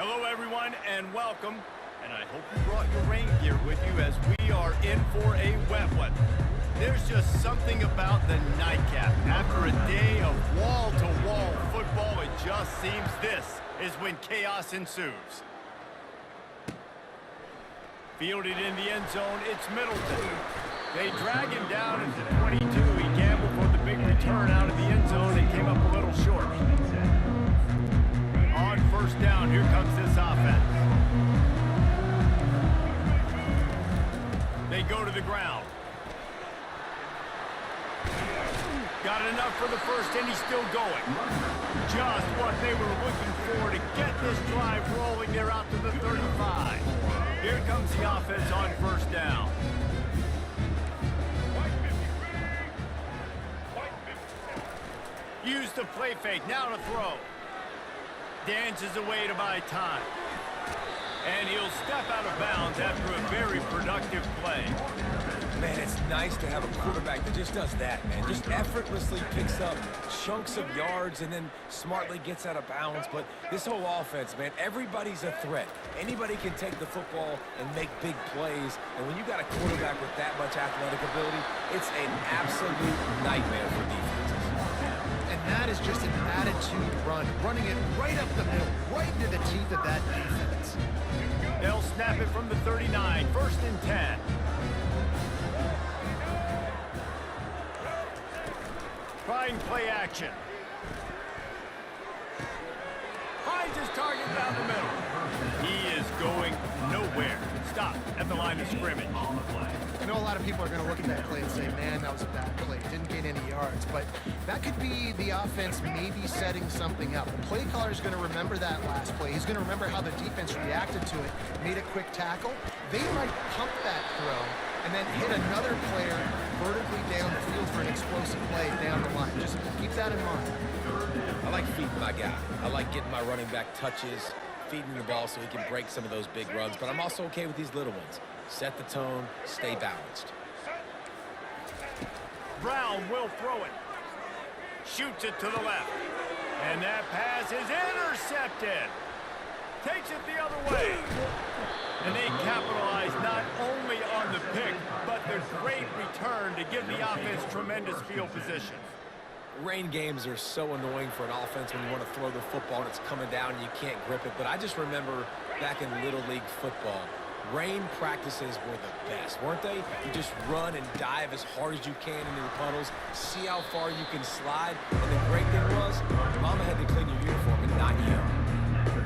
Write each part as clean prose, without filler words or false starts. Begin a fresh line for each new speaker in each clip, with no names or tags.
Hello, everyone, and welcome. And I hope you brought your rain gear with you as we are in for a wet one. There's just something about the nightcap. After a day of wall-to-wall football, it just seems this is when chaos ensues. Fielded in the end zone, it's Middleton. They drag him down into 22. He gambled for the big return out of the end zone and came up a little short. On first down, here comes this offense. They go to the ground. Got enough for the first, and he's still going. Just what they were looking for to get this drive rolling. They're out to the 35. Here comes the offense on first down. Use the play fake, now to throw. Dances away to buy time. And he'll step out of bounds after a very productive play.
Man, it's nice to have a quarterback that just does that, man. Just effortlessly picks up chunks of yards and then smartly gets out of bounds. But this whole offense, man, everybody's a threat. Anybody can take the football and make big plays. And when you got a quarterback with that much athletic ability, it's an absolute nightmare for defenses.
And that is just an attitude run, running it right up the middle, right into the teeth of that defense.
They'll snap it from the 39, first and 10. Trying play action. Finds his target down the middle. He is going nowhere. Stop at the line of scrimmage. No
know a lot of people are going to look at that play and say, man, that was a bad play. Didn't gain any yards. But that could be the offense maybe setting something up. The play caller is going to remember that last play. He's going to remember how the defense reacted to it, made a quick tackle. They might pump that throw and then hit another player vertically down the field for an explosive play down the line. Just keep that in mind.
I like feeding my guy. I like getting my running back touches, feeding the ball so he can break some of those big runs, but I'm also okay with these little ones. Set the tone, stay balanced.
Brown will throw it. Shoots it to the left. And that pass is intercepted. Takes it the other way. And they capitalize not only on the pick, but the great return to give the offense tremendous field position.
Rain games are so annoying for an offense when you want to throw the football and it's coming down and you can't grip it. But I just remember back in Little League football, rain practices were the best, weren't they? You just run and dive as hard as you can into the puddles, see how far you can slide. And the great thing was, Mama had to clean your uniform and not you.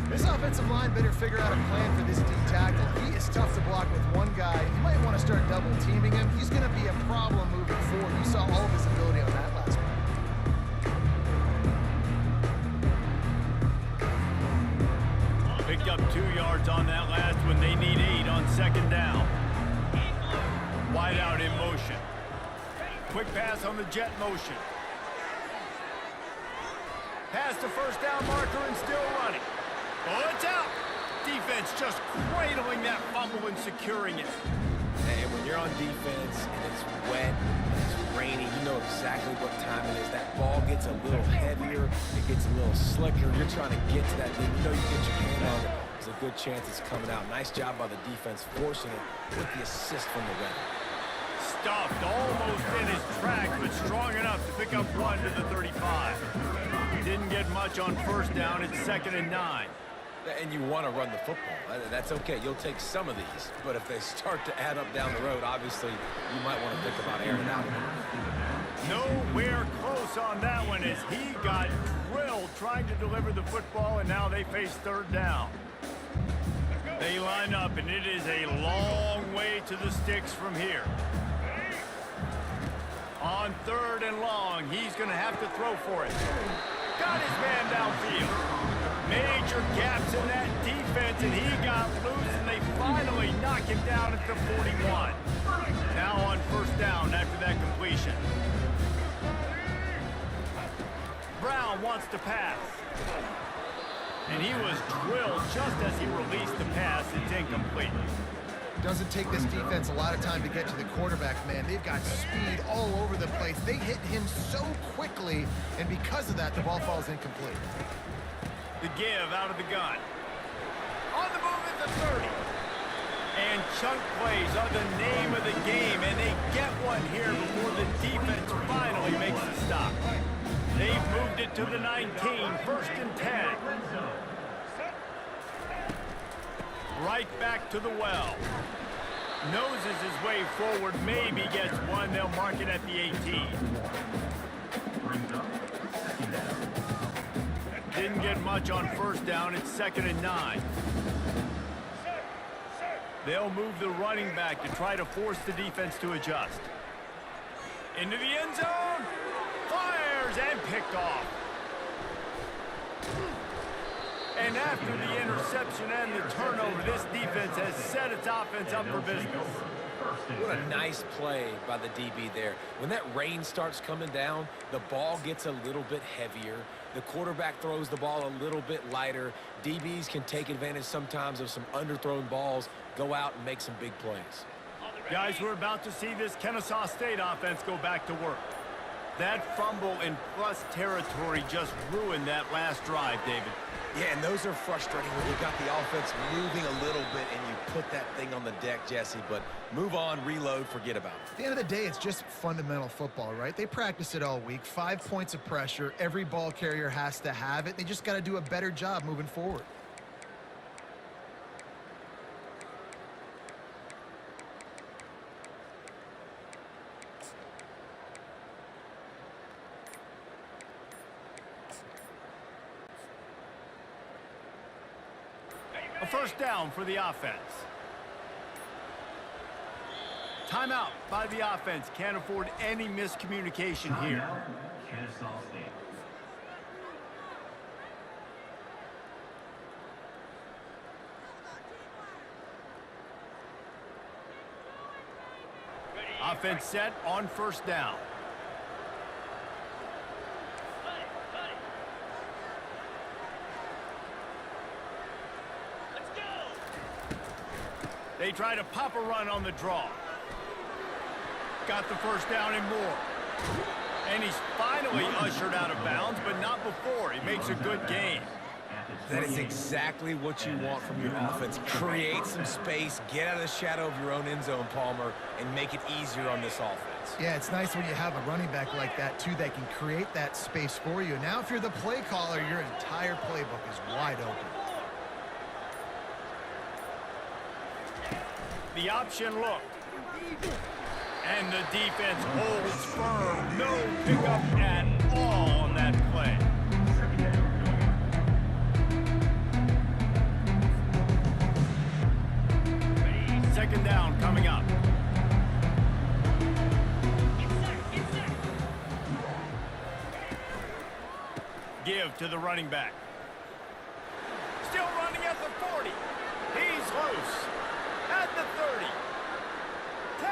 This offensive line better figure out a plan for this D tackle. He is tough to block with one guy. You might want to start double teaming him. He's going to be a problem moving forward. You saw all of his ability on that last one.
Picked up 2 yards on that last one. They need 8 on second down. Wide out in motion. Quick pass on the jet motion. Pass to first down marker and still running. Oh, it's out. Defense just cradling that fumble and securing it.
And when you're on defense and it's wet, and it's rainy, you know exactly what time it is. That ball gets a little heavier, it gets a little slicker. You're trying to get to that thing. You know you get your hand on it. There's a good chance it's coming out. Nice job by the defense forcing it with the assist from the weather.
Stuffed almost in his track, but strong enough to pick up 1 to the 35. Didn't get much on first down. It's 2nd and 9.
And you want to run the football. That's okay. You'll take some of these. But if they start to add up down the road, obviously, you might want to think about airing it out.
Nowhere close on that one as he got drilled trying to deliver the football, and now they face 3rd down. They line up, and it is a long way to the sticks from here. On 3rd and long, he's going to have to throw for it. Got his man downfield. Major gaps in that defense, and he got loose, and they finally knock him down at the 41. Now on first down after that completion. Brown wants to pass. And he was drilled just as he released the pass. It's incomplete.
Doesn't take this defense a lot of time to get to the quarterback, man. They've got speed all over the place. They hit him so quickly, and because of that, the ball falls incomplete.
The give out of the gun. On the move at the 30. And chunk plays are the name of the game, and they get one here before the defense finally makes the stop. They've moved it to the 19, 1st and 10. Right back to the well. Noses his way forward, maybe gets one. They'll mark it at the 18. Didn't get much on first down. It's 2nd and 9. They'll move the running back to try to force the defense to adjust. Into the end zone. Fires and picked off. And after the interception and the turnover, this defense has set its offense up for business.
What a nice play by the DB there. When that rain starts coming down, the ball gets a little bit heavier. The quarterback throws the ball a little bit lighter. DBs can take advantage sometimes of some underthrown balls, go out and make some big plays.
Guys, we're about to see this Kennesaw State offense go back to work. That fumble in plus territory just ruined that last drive, David.
Yeah, and those are frustrating when you've got the offense moving a little bit and you put that thing on the deck, Jesse. But move on, reload, forget about it.
At the end of the day, it's just fundamental football, right? They practice it all week. 5 points of pressure. Every ball carrier has to have it. They just got to do a better job moving forward.
A first down for the offense. Timeout by the offense. Can't afford any miscommunication here.
Kennesaw State.
Offense set on first down. They try to pop a run on the draw. Got the first down and more. And he's finally ushered out of bounds, but not before. He makes a good gain.
That is exactly what you want from your offense. Create some space, get out of the shadow of your own end zone, Palmer, and make it easier on this offense.
Yeah, it's nice when you have a running back like that, too, that can create that space for you. Now, if you're the play caller, your entire playbook is wide open.
The option look. And the defense holds firm. No pickup at all on that play. Second down coming up. Give to the running back. Still running at the 40. He's loose. At the 30. 10.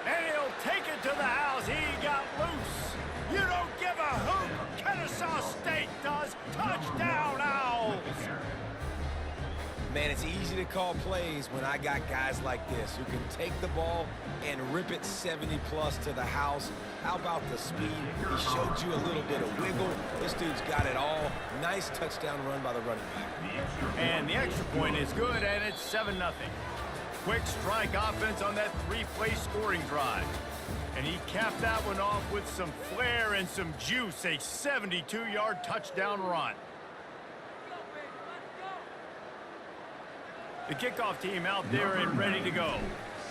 And he'll take it to the house. He got loose. You don't give a hoot. Kennesaw State does. Touchdown, Owls.
Man, it's easy to call plays when I got guys like this who can take the ball and rip it 70-plus to the house. How about the speed? He showed you a little bit of wiggle. This dude's got it all. Nice touchdown run by the running back.
And the extra point is good, and it's 7-0. Quick strike offense on that three-play scoring drive. And he capped that one off with some flair and some juice, a 72-yard touchdown run. The kickoff team out there and ready to go.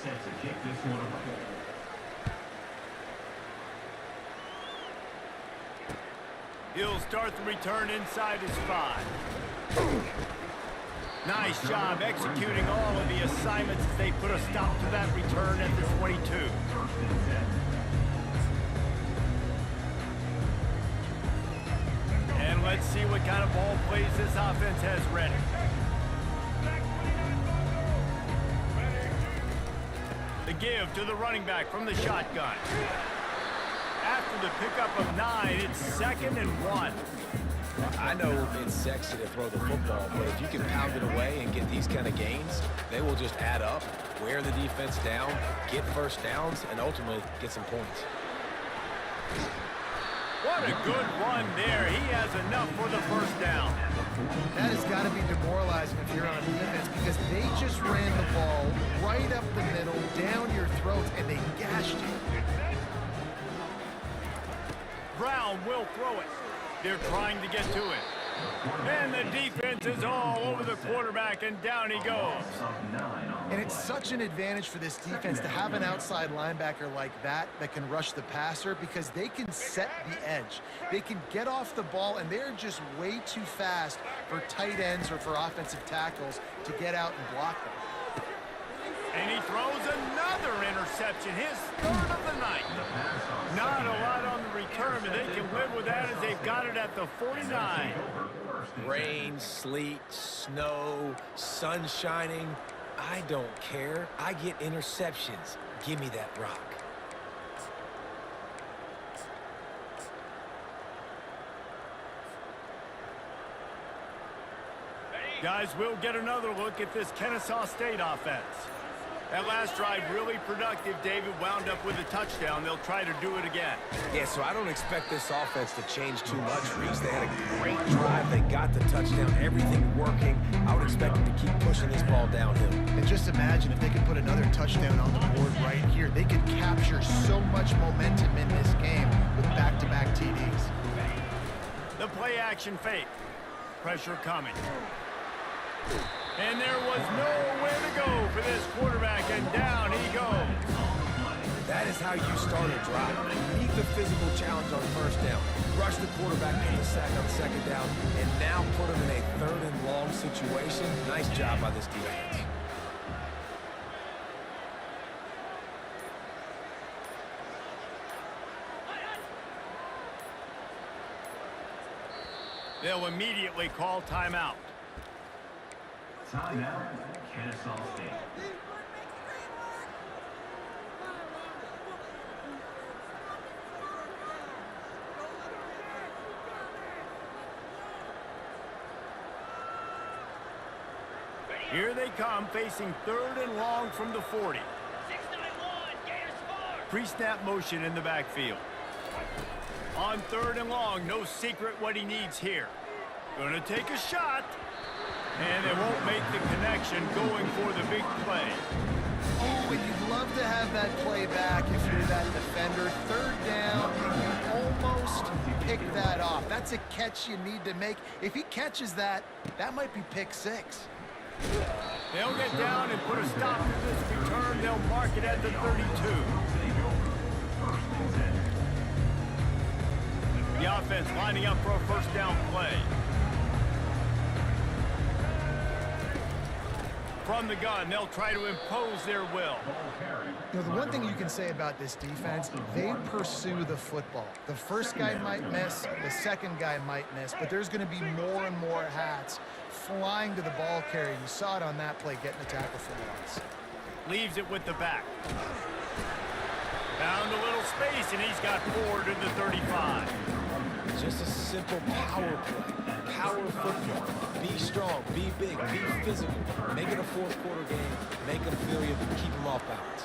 Set to kick this one away.
He'll start the return inside his 5. Nice job executing all of the assignments as they put a stop to that return at the 22. And let's see what kind of ball plays this offense has ready. The give to the running back from the shotgun. After the pickup of 9, it's 2nd and 1.
I know it's sexy to throw the football, but if you can pound it away and get these kind of gains, they will just add up, wear the defense down, get first downs, and ultimately get some points.
What a good run there. He has enough for the first down.
That has got to be demoralizing if you're on defense because they just ran the ball right up the middle, down your throat, and they gashed you.
Brown will throw it. They're trying to get to it. And the defense is all over the quarterback, and down he goes.
And it's such an advantage for this defense to have an outside linebacker like that can rush the passer because they can set the edge. They can get off the ball, and they're just way too fast for tight ends or for offensive tackles to get out and block them.
And he throws another interception, his 3rd of the night. Not a lot on the return, but they can live with that as they've got it at the 49.
Rain, sleet, snow, sun shining. I don't care. I get interceptions. Give me that rock.
Guys, we'll get another look at this Kennesaw State offense. That last drive really productive. David wound up with a touchdown. They'll try to do it again.
Yeah, so I don't expect this offense to change too much, Reese. They had a great drive. They got the touchdown. Everything working. I would expect them to keep pushing this ball downhill.
And just imagine if they could put another touchdown on the board right here. They could capture so much momentum in this game with back-to-back TDs.
The play-action fake. Pressure coming. And there was nowhere to go for this quarterback, and down he goes.
That is how you start a drive. Meet the physical challenge on first down. Rush the quarterback, get the sack on second down, and now put him in a 3rd and long situation. Nice job by this defense.
They'll immediately call timeout.
Timeout, Kennesaw State.
Here they come, facing 3rd and long from the 40. Pre-snap motion in the backfield. On 3rd and long, no secret what he needs here. Gonna take a shot. And they won't make the connection going for the big play.
Oh, and you'd love to have that play back if you're that defender. 3rd down, and you almost pick that off. That's a catch you need to make. If he catches that, that might be pick 6.
They'll get down and put a stop to this return. They'll mark it at the 32. The offense lining up for a first down play. From the gun, they'll try to impose their will.
You know, the one thing you can say about this defense, they pursue the football. The first guy might miss, the second guy might miss, but there's going to be more and more hats flying to the ball carrier. You saw it on that play, getting a tackle for loss.
Leaves it with the back. Found a little space, and he's got 4 to the 35.
Just a simple power play. Power football. Be strong, be big, be physical. Make it a 4th-quarter game. Make them feel you, keep them off balance.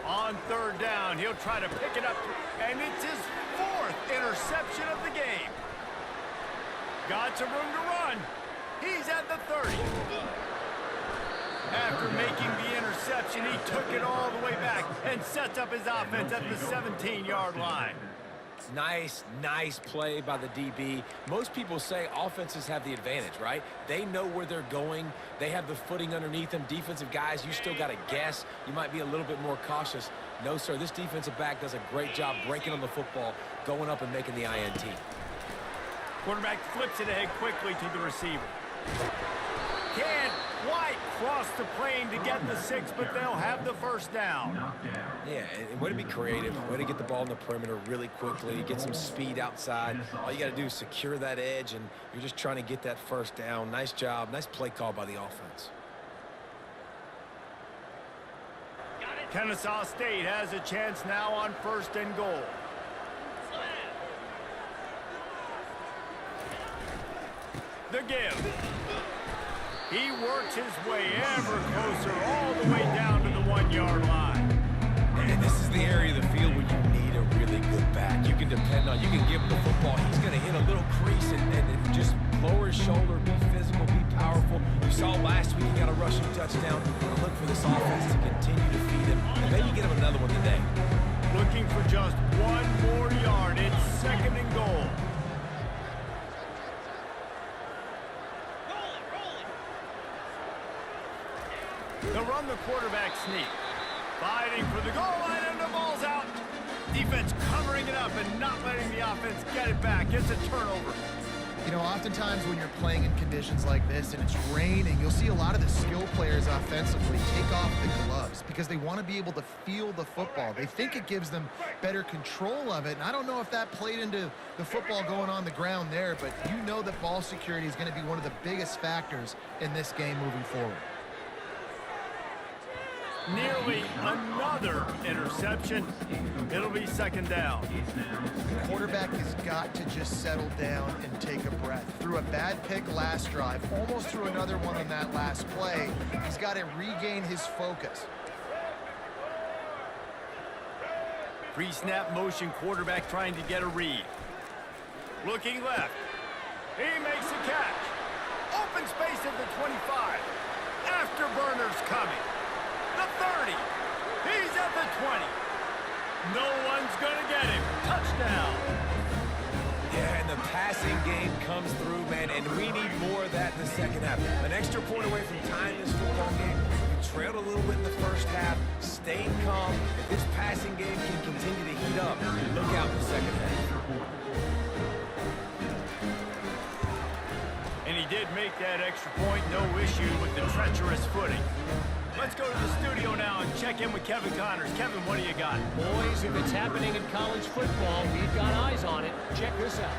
On 3rd down, he'll try to pick it up, and it's his 4th interception of the game. Got some room to run. He's at the 30. After making the interception, he took it all the way back and sets up his offense at the 17-yard line.
Nice play by the DB. Most people say offenses have the advantage, right? They know where they're going. They have the footing underneath them. Defensive guys, you still got to guess. You might be a little bit more cautious. No, sir, this defensive back does a great job breaking on the football, going up and making the INT.
Quarterback flips it ahead quickly to the receiver. Can't quite cross the plane to get the 6, but they'll have the first down.
Yeah, and way to be creative, way to get the ball in the perimeter really quickly, get some speed outside. All you got to do is secure that edge, and you're just trying to get that first down. Nice job, nice play call by the offense.
Kennesaw State has a chance now on 1st and goal. The give. He works his way ever closer all the way down to the 1-yard line.
And this is the area of the field where you need a really good back. You can depend on, you can give him the football. He's going to hit a little crease and just lower his shoulder, be physical, be powerful. You saw last week he got a rushing touchdown. Look for this offense to continue to feed him. And maybe get him another one today.
Looking for just 1 more yard. It's 2nd and goal. They'll run the quarterback sneak. Fighting for the goal line, and the ball's out. Defense covering it up and not letting the offense get it back. It's a turnover.
You know, oftentimes when you're playing in conditions like this and it's raining, you'll see a lot of the skill players offensively take off the gloves because they want to be able to feel the football. They think it gives them better control of it, and I don't know if that played into the football going on the ground there, but you know that ball security is going to be one of the biggest factors in this game moving forward.
Nearly another interception. It'll be 2nd down.
The quarterback has got to just settle down and take a breath. Threw a bad pick last drive, almost threw another one on that last play. He's got to regain his focus.
Pre-snap motion, quarterback trying to get a read. Looking left. He makes a catch. Open space at the 25. Afterburners coming. The 30. He's at the 20. No one's going to get him. Touchdown.
Yeah, and the passing game comes through, man, and we need more of that in the second half. An extra point away from tying this football game. We trailed a little bit in the first half, stayed calm. If this passing game can continue to heat up, look out in the second half.
And he did make that extra point. No issue with the treacherous footing. Let's go to the studio now and check in with Kevin Connors. Kevin, what do you got?
Boys, if it's happening in college football, we've got eyes on it. Check this out.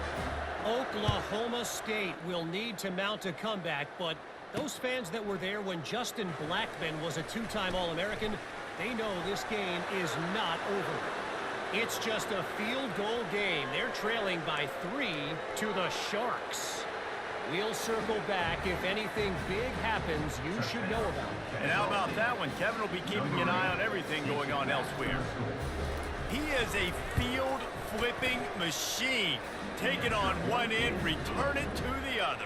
Oklahoma State will need to mount a comeback, but those fans that were there when Justin Blackmon was a two-time All-American, they know this game is not over. It's just a field goal game. They're trailing by 3 to the Sharks. We'll circle back. If anything big happens, you should know about it.
And how about that one? Kevin will be keeping an eye on everything going on elsewhere. He is a field-flipping machine. Take it on one end, return it to the other.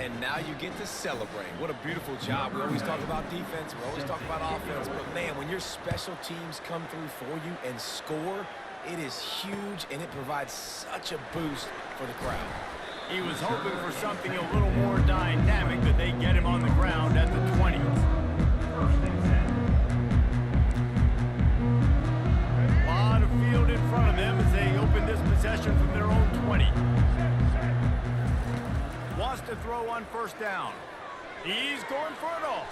And now you get to celebrate. What a beautiful job. We always talk about defense. We always talk about offense. But, man, when your special teams come through for you and score, it is huge, and it provides such a boost for the crowd.
He was hoping for something a little more dynamic, but they get him on the ground at the 20. A lot of field in front of them as they open this possession from their own 20. Wants to throw on first down. He's going for it all.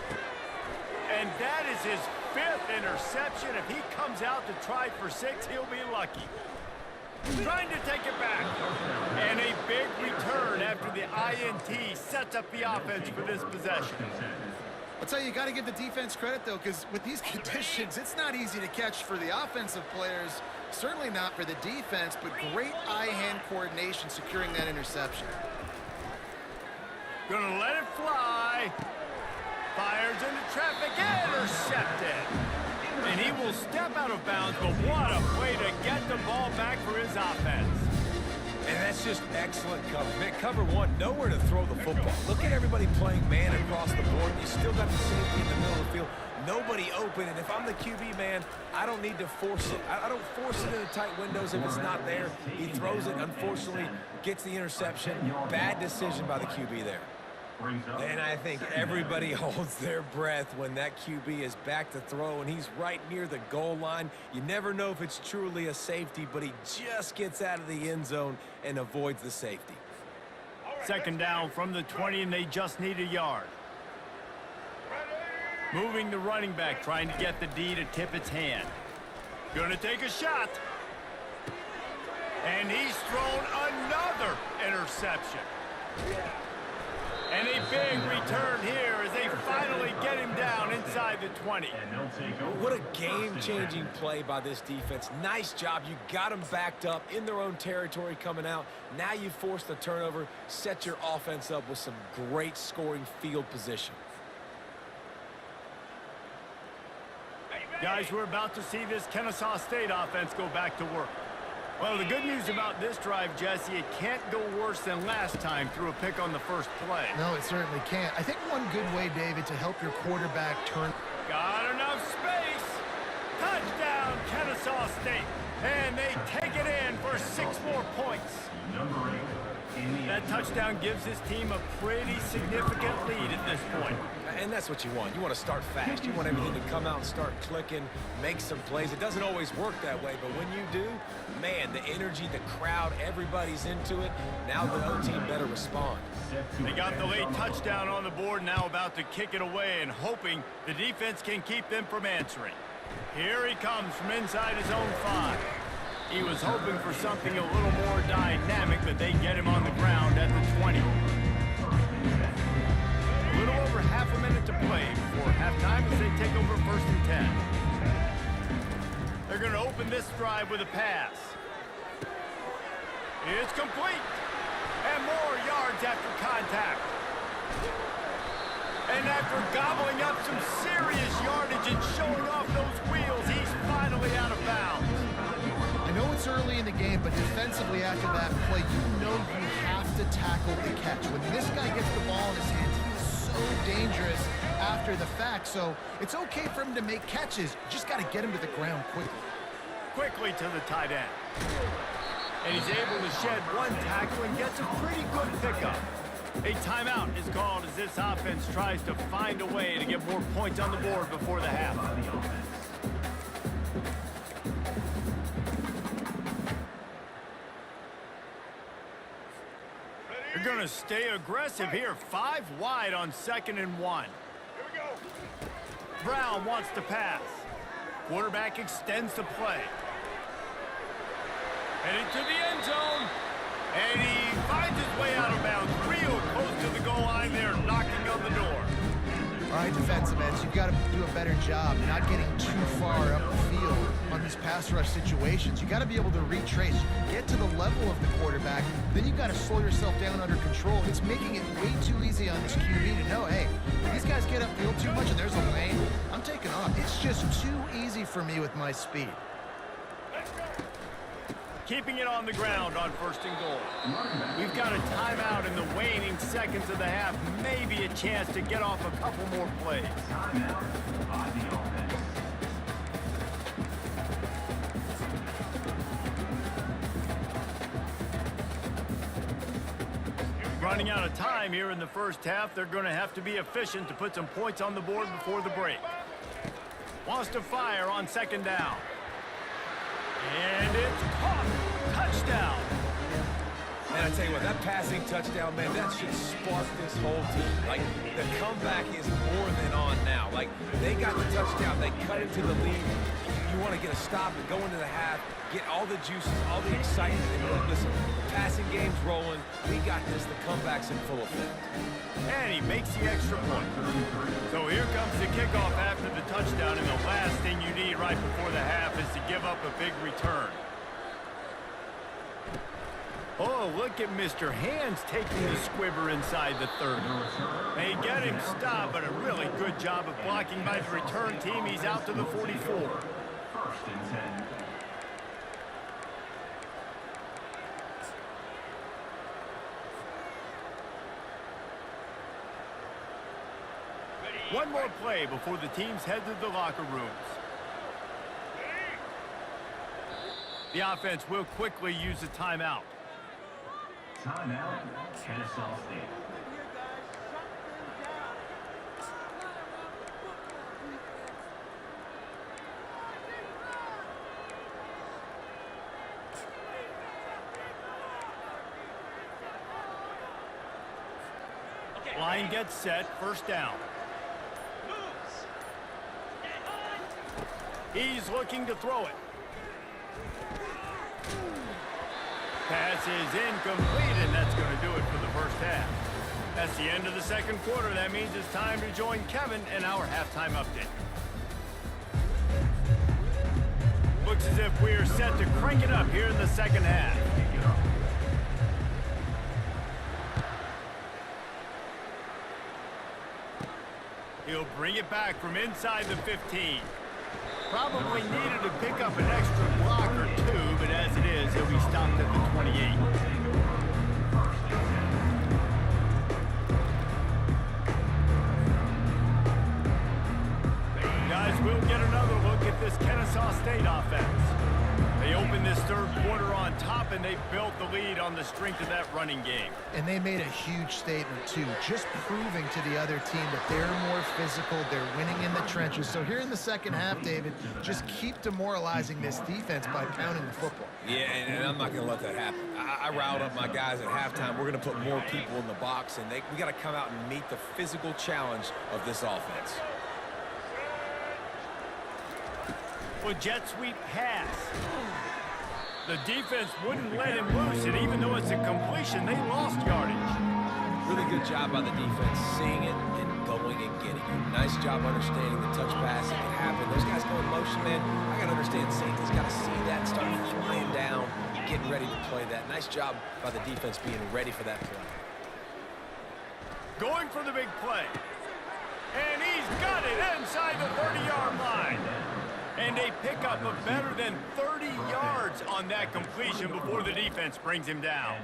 And that is his 5th interception. If he comes out to try for 6, he'll be lucky. Trying to take it back. And a big return after the INT sets up the offense for this possession.
I'll tell you, you got to give the defense credit, though, because with these conditions, it's not easy to catch for the offensive players. Certainly not for the defense, but great eye-hand coordination securing that interception.
Gonna let it fly. Fires into traffic, intercepted. And he will step out of bounds, but what a way to get the ball back for his offense.
And that's just excellent cover. Man, cover one, nowhere to throw the football. Look at everybody playing man across the board. You still got the safety in the middle of the field. Nobody open, and if I'm the QB, man, I don't need to force it. I don't force it into tight windows if it's not there. He throws it, unfortunately, gets the interception. Bad decision by the QB there. And I think everybody holds their breath when that QB is back to throw and he's right near the goal line. You never know if it's truly a safety, but he just gets out of the end zone and avoids the safety.
Second down from the 20, and they just need a yard. Moving the running back, trying to get the D to tip its hand. Gonna take a shot. And he's thrown another interception. And a big return here as they finally get him down inside the 20.
What a game-changing play by this defense. Nice job. You got them backed up in their own territory coming out. Now you force the turnover, set your offense up with some great scoring field position.
Guys, we're about to see this Kennesaw State offense go back to work. Well, the good news about this drive, Jesse, it can't go worse than last time through a pick on the first play.
No, it certainly can't. I think one good way, David, to help your quarterback turn...
Got enough space. Touchdown, Kennesaw State. And they take it in for 6 more points. That touchdown gives his team a pretty significant lead at this point.
And that's what you want. You want to start fast. You want everything to come out and start clicking, make some plays. It doesn't always work that way, but when you do, man, the energy, the crowd, everybody's into it. Now the other team better respond.
They got the late touchdown on the board, now about to kick it away and hoping the defense can keep them from answering. Here he comes from inside his own 5. He was hoping for something a little more dynamic, but they get him on the ground at the 20. A little over half a minute to play before halftime as they take over 1st and 10. They're going to open this drive with a pass. It's complete. And more yards after contact. And after gobbling up some serious yardage and showing off those wheels, he's finally out of bounds.
I know it's early in the game, but defensively after that play, you know you have to tackle the catch. When this guy gets the ball in his hands, he's so dangerous after the fact. So it's okay for him to make catches. You just got to get him to the ground quickly.
Quickly to the tight end. And he's able to shed one tackle and gets a pretty good pickup. A timeout is called as this offense tries to find a way to get more points on the board before the half. They're going to stay aggressive here. 5 wide on 2nd and 1. Here we go. Brown wants to pass. Quarterback extends the play. Heading to the end zone. And he finds his way out of bounds real close to the goal line there, knocking on the door.
All right, defensive ends, you've got to do a better job not getting too far up the field on these pass rush situations. You got to be able to retrace, get to the level of the quarterback, then you've got to slow yourself down under control. It's making it way too easy on this QB to know, hey, these guys get upfield too much and there's a lane, I'm taking off. It's just too easy for me with my speed.
Keeping it on the ground on 1st and goal. We've got a timeout in the waning seconds of the half. Maybe a chance to get off a couple more plays.
Timeout by the offense.
Running out of time here in the first half. They're going to have to be efficient to put some points on the board before the break. Wants to fire on 2nd down. And it's caught. Touchdown.
And I tell you what, that passing touchdown, man, that should spark this whole team. Like, the comeback is more than on now. Like, they got the touchdown. They cut into the lead. You want to get a stop and go into the half, get all the juices, all the excitement. And you're like, listen, the passing game's rolling. We got this. The comeback's in full effect.
And he makes the extra point. So here comes the kickoff after the touchdown, and the last thing you need right before the half is to give up a big return. Oh, look at Mr. Hands taking the squibber inside the 30. They get him stopped, but a really good job of blocking by the return team. He's out to the 44.
1st and 10.
One more play before the teams head to the locker rooms. The offense will quickly use a timeout.
Timeout, Kennesaw State.
Line gets set, 1st down. He's looking to throw it. Pass is incomplete, and that's going to do it for the first half. That's the end of the 2nd quarter. That means it's time to join Kevin in our halftime update. Looks as if we are set to crank it up here in the 2nd half. He'll bring it back from inside the 15. Probably needed to pick up an extra block or two, but as it is, he'll be stopped at the 28. Guys, we'll get another look at this Kennesaw State offense. They opened this 3rd quarter on top, and they built the lead on the strength of that running game.
And they made a huge statement, too, just proving to the other team that they're more physical, they're winning in the trenches. So here in the 2nd half, David, just keep demoralizing this defense by pounding the football.
Yeah, and I'm not going to let that happen. I riled up my guys at halftime. We're going to put more people in the box, and we got to come out and meet the physical challenge of this offense.
Well, jet sweep pass. The defense wouldn't let him loose, and even though it's a completion, they lost yardage.
Really good job by the defense, seeing it and going and getting it. Nice job understanding the touch pass that can happen. Those guys go in motion, man. I got to understand safety's got to see that, start flying down, getting ready to play that. Nice job by the defense being ready for that play.
Going for the big play. And he's got it inside the 30-yard line. And they pick up a better than 30 yards on that completion before the defense brings him down.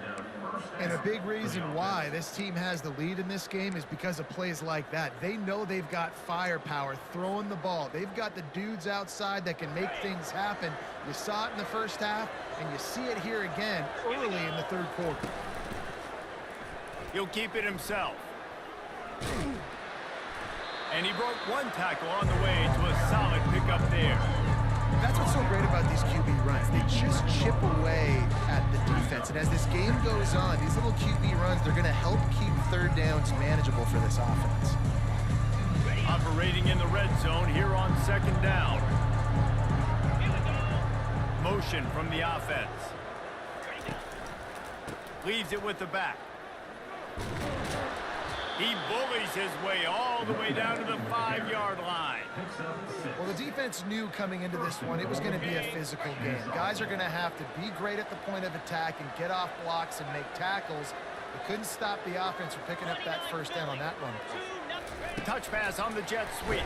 And a big reason why this team has the lead in this game is because of plays like that. They know they've got firepower throwing the ball. They've got the dudes outside that can make things happen. You saw it in the first half, and you see it here again early in the 3rd quarter.
He'll keep it himself. And he broke one tackle on the way to a solid pickup there.
That's what's so great about these QB runs. They just chip away at the defense. And as this game goes on, these little QB runs, they're going to help keep 3rd downs manageable for this offense.
Operating in the red zone here on 2nd down. Motion from the offense. Leaves it with the back. He bullies his way all the way down to the 5-yard line.
Well, the defense knew coming into this one it was going to be a physical game. Guys are going to have to be great at the point of attack and get off blocks and make tackles. They couldn't stop the offense from picking up that first down on that run.
Touch pass on the jet sweep.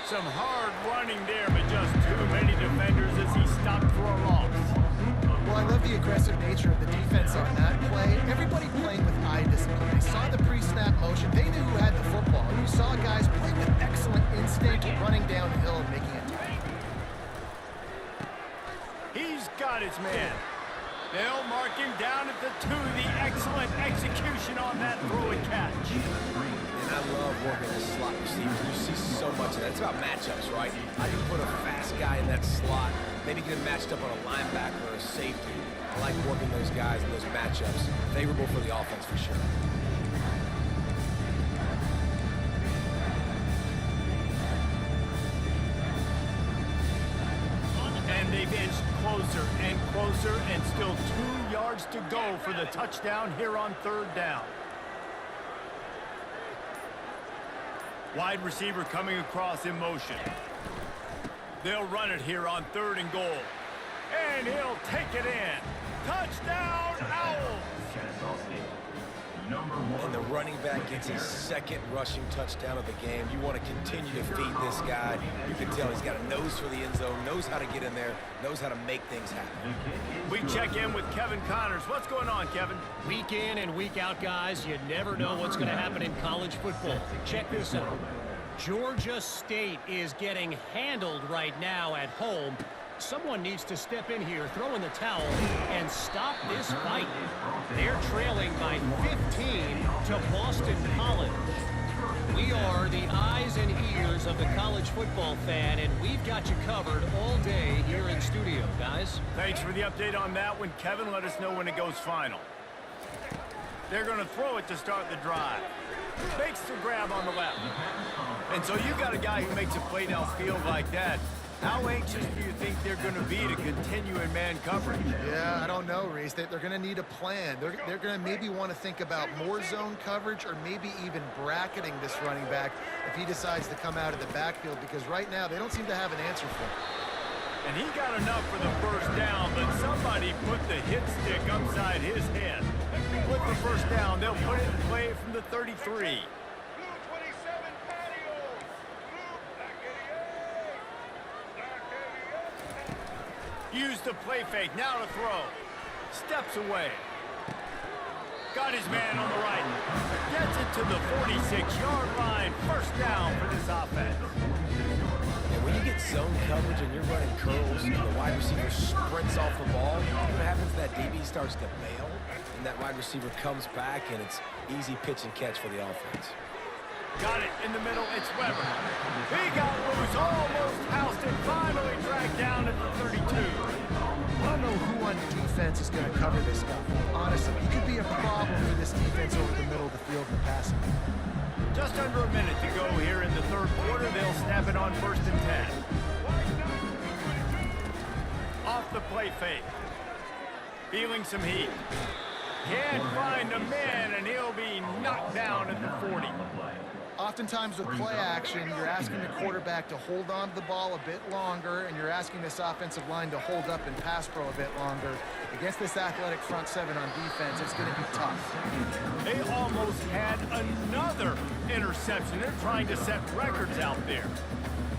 Some hard running there, but just too many defenders as he stopped for a loss.
Well, I love the aggressive nature of the defense on that play. Everybody playing with eye discipline. They saw the pre-snap motion. They knew who had the football. You saw guys play with excellent instinct, running downhill and making it.
He's got his man. They'll mark him down at the 2. The excellent execution on that throw and catch.
And I love working the slot receivers. You see so much of that. It's about matchups, right? How do you put a fast guy in that slot? Maybe get him matched up on a linebacker or a safety. I like working those guys in those matchups. Favorable for the offense for sure.
And they've inched closer and closer, and still 2 yards to go for the touchdown here on 3rd down. Wide receiver coming across in motion. They'll run it here on 3rd and goal. And he'll take it in. Touchdown, Owls!
Kennesaw State. Number 1.
And the running back gets his 2nd rushing touchdown of the game. You want to continue to feed this guy. You can tell he's got a nose for the end zone, knows how to get in there, knows how to make things happen.
We check in with Kevin Connors. What's going on, Kevin?
Week in and week out, guys, you never know what's going to happen in college football. Check this out. Georgia State is getting handled right now at home. Someone needs to step in here, throw in the towel, and stop this fight. They're trailing by 15 to Boston College. We are the eyes and ears of the college football fan, and we've got you covered all day here in studio, guys.
Thanks for the update on that one, Kevin. Let us know when it goes final. They're going to throw it to start the drive. Makes the grab on the left. And so you got a guy who makes a play downfield like that. How anxious do you think they're going to be to continue in man coverage?
Yeah, I don't know, Reese. They're going to need a plan. They're going to maybe want to think about more zone coverage or maybe even bracketing this running back if he decides to come out of the backfield, because right now they don't seem to have an answer for him.
And he got enough for the first down, but somebody put the hit stick upside his head. With the first down, they'll put it in play from the 33. Use the play fake, now to throw. Steps away. Got his man on the right. Gets it to the 46-yard line. First down for this offense.
And when you get zone coverage and you're running curls and the wide receiver sprints off the ball, what happens? That DB starts to bail, and that wide receiver comes back, and it's easy pitch and catch for the offense.
Got it in the middle, it's Weber. He got loose, almost housed it, finally dragged down at the 32.
I don't know who on defense is going to cover this guy. Honestly, he could be a problem for this defense over the middle of the field in the passing game.
Just under a minute to go here in the 3rd quarter. They'll snap it on 1st and 10. Off the play fake. Feeling some heat. Can't find a man, and he'll be knocked down at the 40.
Oftentimes with play action, you're asking the quarterback to hold on to the ball a bit longer, and you're asking this offensive line to hold up and pass pro a bit longer. Against this athletic front 7 on defense, it's going to be tough.
They almost had another interception. They're trying to set records out there.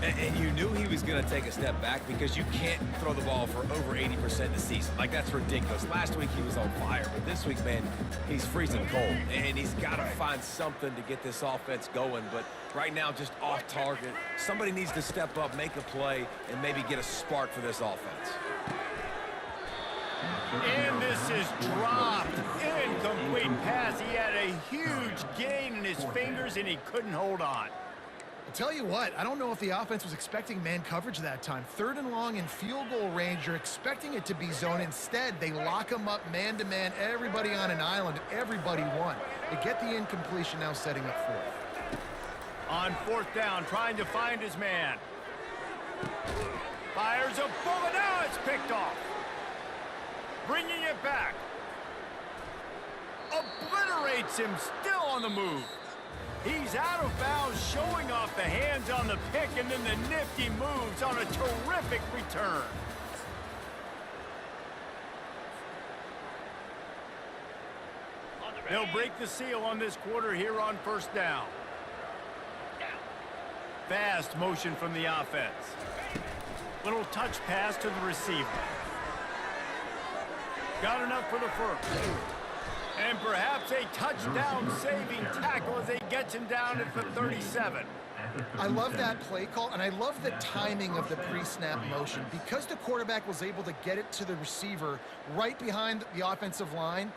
And you knew he was going to take a step back because you can't throw the ball for over 80% of the season. Like, that's ridiculous. Last week he was on fire, but this week, man, he's freezing cold. And he's got to find something to get this offense going. But right now, just off target. Somebody needs to step up, make a play, and maybe get a spark for this offense.
And this is dropped. Incomplete pass. He had a huge gain in his fingers, and he couldn't hold on.
I'll tell you what, I don't know if the offense was expecting man coverage that time. 3rd and long in field goal range, you're expecting it to be zone. Instead, they lock them up man-to-man, everybody on an island, everybody won. They get the incompletion, now setting up 4th.
On 4th down, trying to find his man. Fires a bullet, now it's picked off. Bringing it back. Obliterates him, still on the move. He's out of bounds, showing off the hands on the pick, and then the nifty moves on a terrific return. They'll break the seal on this quarter here on first down. Fast motion from the offense. Little touch pass to the receiver. Got enough for the first. And perhaps a touchdown-saving tackle as he gets him down at the 37.
I love that play call, and I love the timing of the pre-snap motion. Because the quarterback was able to get it to the receiver right behind the offensive line,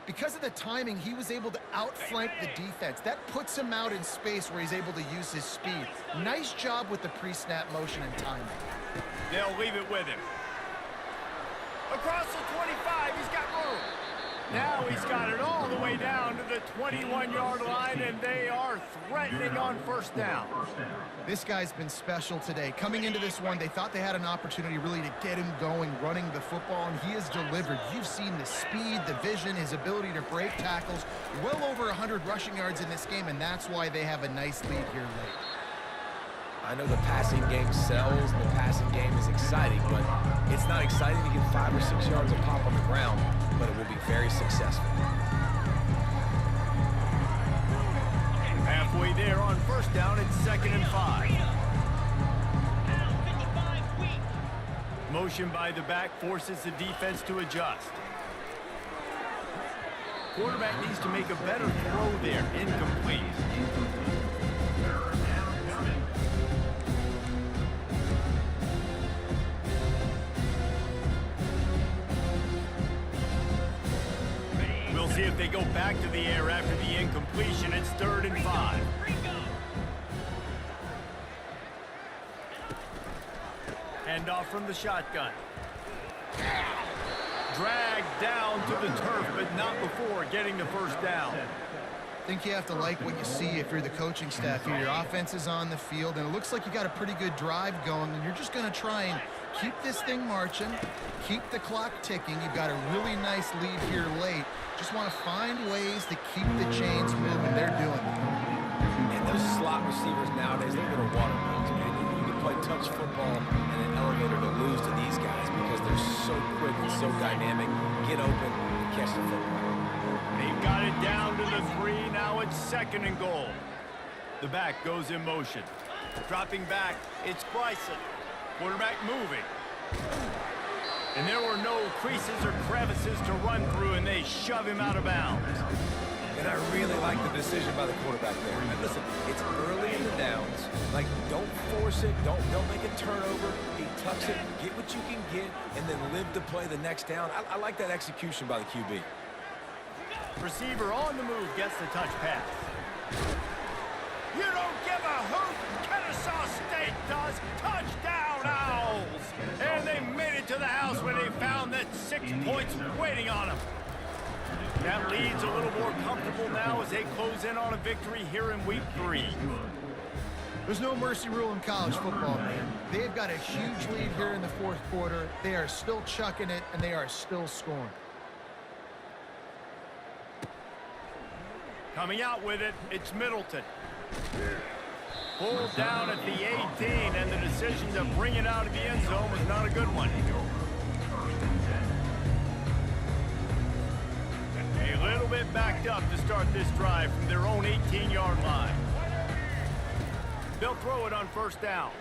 because of the timing, he was able to outflank the defense. That puts him out in space where he's able to use his speed. Nice job with the pre-snap motion and timing.
They'll leave it with him. Across the 25, he's got room. Now he's got it all the way down to the 21-yard line, and they are threatening on first down.
This guy's been special today. Coming into this one, they thought they had an opportunity really to get him going, running the football, and he has delivered. You've seen the speed, the vision, his ability to break tackles. Well over 100 rushing yards in this game, and that's why they have a nice lead here late.
I know the passing game sells, and the passing game is exciting, but it's not exciting to get 5 or 6 yards of pop on the ground, but it will be very successful.
Halfway there on first down, it's 2nd and 5. Motion by the back forces the defense to adjust. Quarterback needs to make a better throw there. Incomplete. We'll see if they go back to the air after the incompletion. It's 3rd and 5. Hand off from the shotgun. Dragged down to the turf, but not before getting the first down.
I think you have to like what you see if you're the coaching staff here. Your offense is on the field, and it looks like you got a pretty good drive going, and you're just going to try and keep this thing marching, keep the clock ticking. You've got a really nice lead here late. Just want to find ways to keep the chains moving. They're doing it.
And those slot receivers nowadays, they're little water balls, man. You can play touch football and an elevator to lose to these guys because they're so quick and so dynamic. Get open and catch the football.
They've got it down to the 3. Now it's 2nd and goal. The back goes in motion. Dropping back, it's Bryson. Quarterback moving. And there were no creases or crevices to run through, and they shove him out of bounds.
And I really like the decision by the quarterback there. And listen, it's early in the downs. Like, don't force it. Don't make a turnover. He tucks it, get what you can get, and then live to play the next down. I like that execution by the QB.
Receiver on the move gets the touch pass. You don't give a hoot. Kennesaw State does. Touchdown, Owls. And they made it to the house when they found that 6 points waiting on them. That lead's a little more comfortable now as they close in on a victory here in week 3.
There's no mercy rule in college football, man. They've got a huge lead here in the 4th quarter. They are still chucking it, and they are still scoring.
Coming out with it, it's Middleton. Pulled down at the 18, and the decision to bring it out of the end zone was not a good one. A little bit backed up to start this drive from their own 18-yard line. They'll throw it on first down.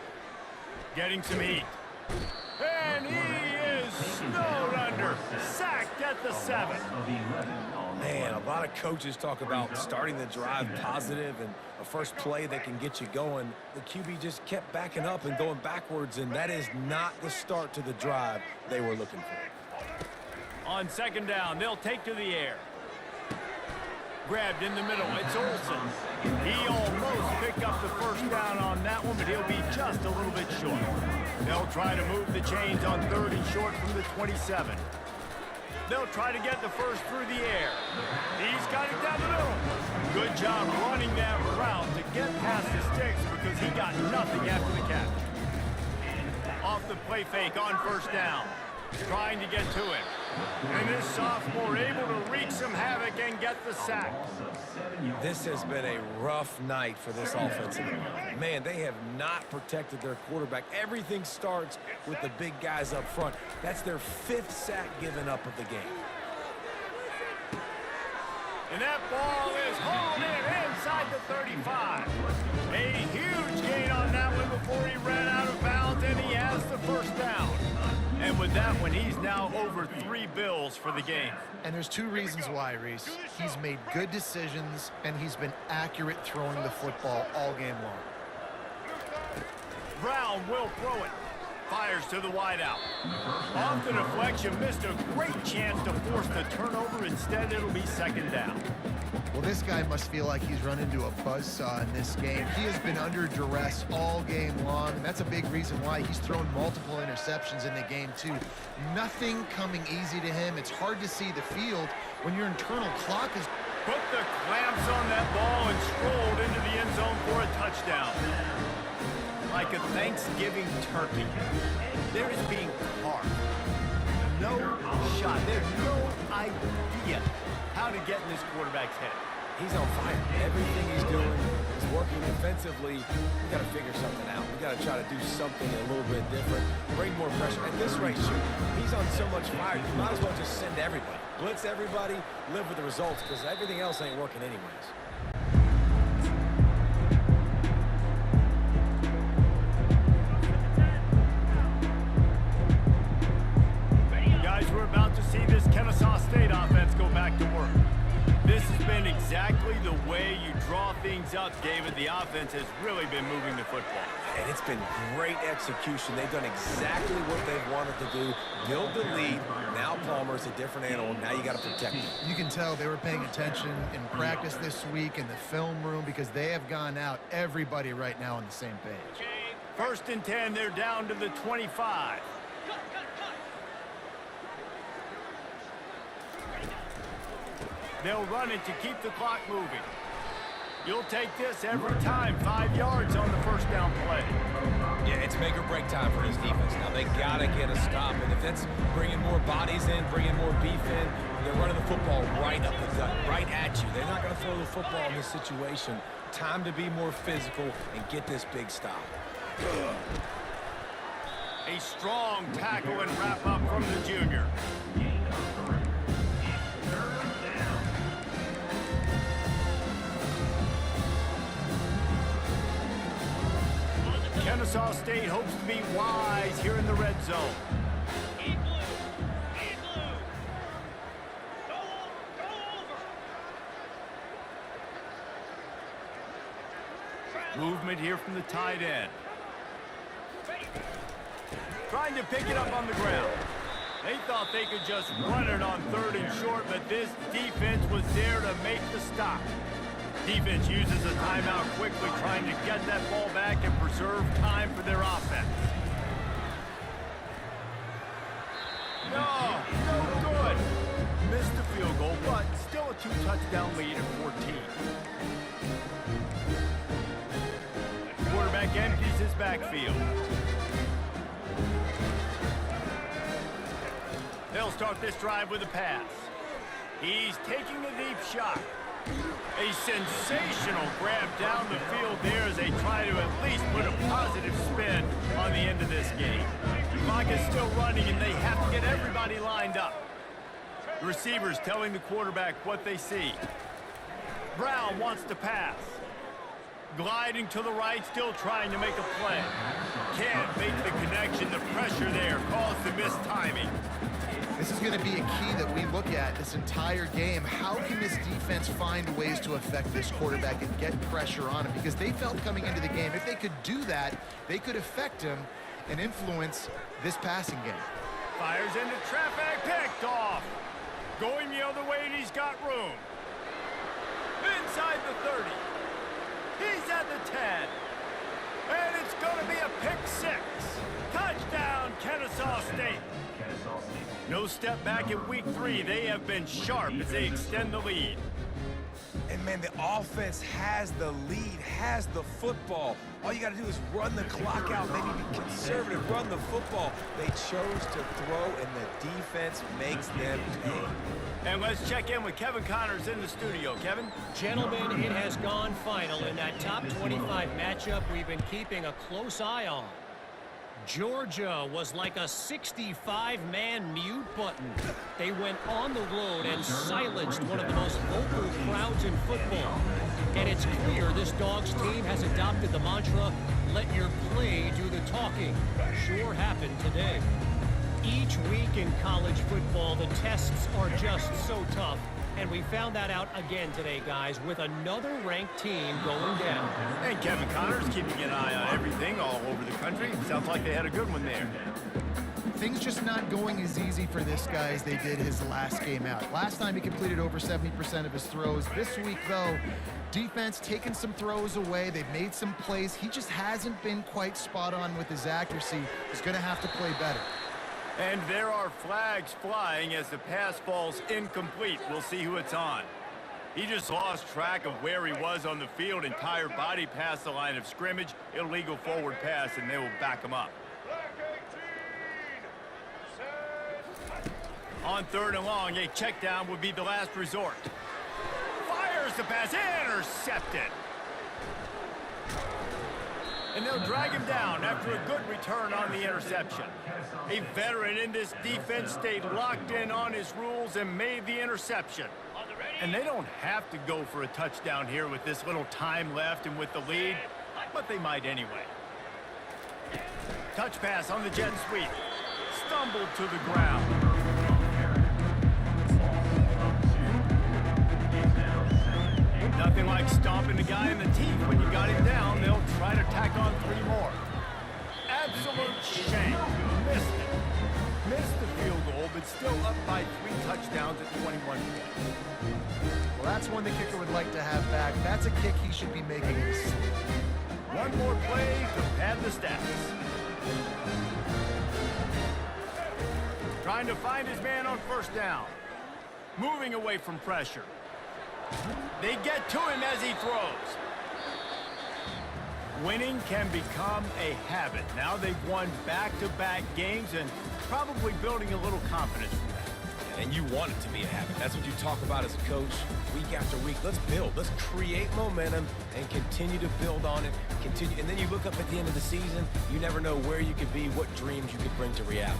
Getting some heat. And he is snowed under. Sacked at the 7.
Man, a lot of coaches talk about starting the drive positive and a first play that can get you going. The QB just kept backing up and going backwards, and that is not the start to the drive they were looking for.
On 2nd down, they'll take to the air. Grabbed in the middle, it's Olsen. He almost picked up the first down on that one, but he'll be just a little bit short. They'll try to move the chains on 3rd and short from the 27. They'll try to get the first through the air. He's got it down the middle. Good job running that route to get past the sticks because he got nothing after the catch. Off the play fake on first down. Trying to get to it. And this sophomore able to wreak some havoc and get the sack.
This has been a rough night for this offensive line. Man, they have not protected their quarterback. Everything starts with the big guys up front. That's their 5th sack given up of the game.
And that ball is hauled in inside the 35. A huge gain on that one before he ran out of bounds, and he has the first down. And with that one, he's now over 3 bills for the game.
And there's 2 reasons why, Reese. He's made good decisions, and he's been accurate throwing the football all game long.
Brown will throw it. Fires to the wideout. Off the deflection, missed a great chance to force the turnover. Instead, it'll be 2nd down.
Well, this guy must feel like he's run into a buzzsaw in this game. He has been under duress all game long, and that's a big reason why he's thrown multiple interceptions in the game, too. Nothing coming easy to him. It's hard to see the field when your internal clock is...
Put the clamps on that ball and strolled into the end zone for a touchdown. Like a Thanksgiving turkey, there is being carved. No shot. There's no idea how to get in this quarterback's head.
He's on fire. Everything he's doing is working defensively. We got to figure something out. We got to try to do something a little bit different. Bring more pressure. At this rate, shoot, he's on so much fire. You might as well just send everybody. Blitz everybody, live with the results, because everything else ain't working anyways.
Guys, we're about to see this Kennesaw State offense go back to work. This has been exactly the way you draw things up, David. The offense has really been moving the football.
And it's been great execution. They've done exactly what they've wanted to do. Build the lead. Now Palmer's a different animal. Now you got to protect him.
You can tell they were paying attention in practice this week in the film room because they have gone out, everybody right now on the same page.
1st and 10, they're down to the 25. They'll run it to keep the clock moving. You'll take this every time. 5 yards on the 1st down play.
Yeah, it's make or break time for this defense. Now they got to get a stop. And if that's bringing more bodies in, bringing more beef in, they're running the football right up the gut, right at you. They're not going to throw the football in this situation. Time to be more physical and get this big stop.
A strong tackle and wrap up from the junior. Kennesaw State hopes to be wise here in the red zone. Movement here from the tight end. Trying to pick it up on the ground. They thought they could just run it on 3rd and short, but this defense was there to make the stop. Defense uses a timeout quickly, trying to get that ball back and preserve time for their offense. No good. Missed the field goal, but still a 2-touchdown lead at 14. Quarterback empties his backfield. They'll start this drive with a pass. He's taking a deep shot. A sensational grab down the field there as they try to at least put a positive spin on the end of this game. The clock is still running, and they have to get everybody lined up. The receivers telling the quarterback what they see. Brown wants to pass. Gliding to the right, still trying to make a play. Can't make the connection. The pressure there caused the missed timing.
This is going to be a key that we look at this entire game. How can this defense find ways to affect this quarterback and get pressure on him? Because they felt coming into the game, if they could do that, they could affect him and influence this passing game.
Fires into traffic, picked off. Going the other way, and he's got room. Inside the 30. He's at the 10. And it's going to be a pick 6. Touchdown, Kennesaw State. No step back in week 3. They have been sharp as they extend the lead.
And
man, the offense has the lead, has the football. All you got to do is run the clock out, maybe be conservative, run the football. They chose to throw, and the defense makes them pay.
And let's check in with Kevin Connors in the studio. Kevin?
Gentlemen, it has gone final in that top 25 matchup we've been keeping a close eye on. Georgia was like a 65-man mute button. They went on the road and silenced one of the most vocal crowds in football. And it's clear this Dogs team has adopted the mantra, let your play do the talking. Sure happened today. Each week in college football, the tests are just so tough. And we found that out again today, guys, with another ranked team going down.
And Kevin Connors keeping an eye on everything all over the country. Sounds like they had a good one there.
Things just not going as easy for this guy as they did his last game out. Last time he completed over 70% of his throws. This week, though, defense taking some throws away. They've made some plays. He just hasn't been quite spot on with his accuracy. He's going to have to play better.
And there are flags flying as the pass falls incomplete. We'll see who it's on. He just lost track of where he was on the field. Entire body past the line of scrimmage. Illegal forward pass, and they will back him up. On 3rd and long, a check down would be the last resort. Fires the pass, intercepted. And they'll drag him down after a good return on the interception. A veteran in this defense stayed locked in on his rules and made the interception. And they don't have to go for a touchdown here with this little time left and with the lead, but they might anyway. Touch pass on the jet sweep. Stumbled to the ground. Nothing like stomping the guy in the teeth. When you got him down, they'll try to tack on 3 more. Absolute shame. Missed it. Missed the field goal, but still up by 3 touchdowns at 21 points.
Well, that's one the kicker would like to have back. That's a kick he should be making.
One more play to pad the stats. Trying to find his man on 1st down. Moving away from pressure. They get to him as he throws. Winning can become a habit. Now they've won back-to-back games and probably building a little confidence from that.
And you want it to be a habit. That's what you talk about as a coach week after week. Let's build. Let's create momentum and continue to build on it. Continue, and then you look up at the end of the season, you never know where you could be, what dreams you could bring to reality.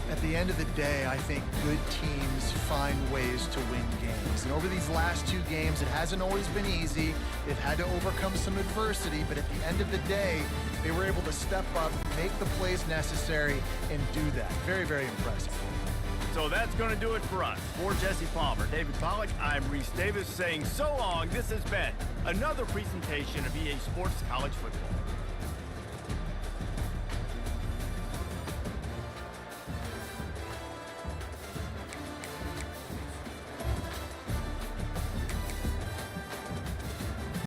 At the end of the day, I think good teams find ways to win games. And over these last 2 games, it hasn't always been easy. They've had to overcome some adversity, but at the end of the day, they were able to step up, make the plays necessary, and do that. Very, very impressive.
So that's going to do it for us. For Jesse Palmer, David Pollack, I'm Reese Davis saying so long. This has been another presentation of EA Sports College Football.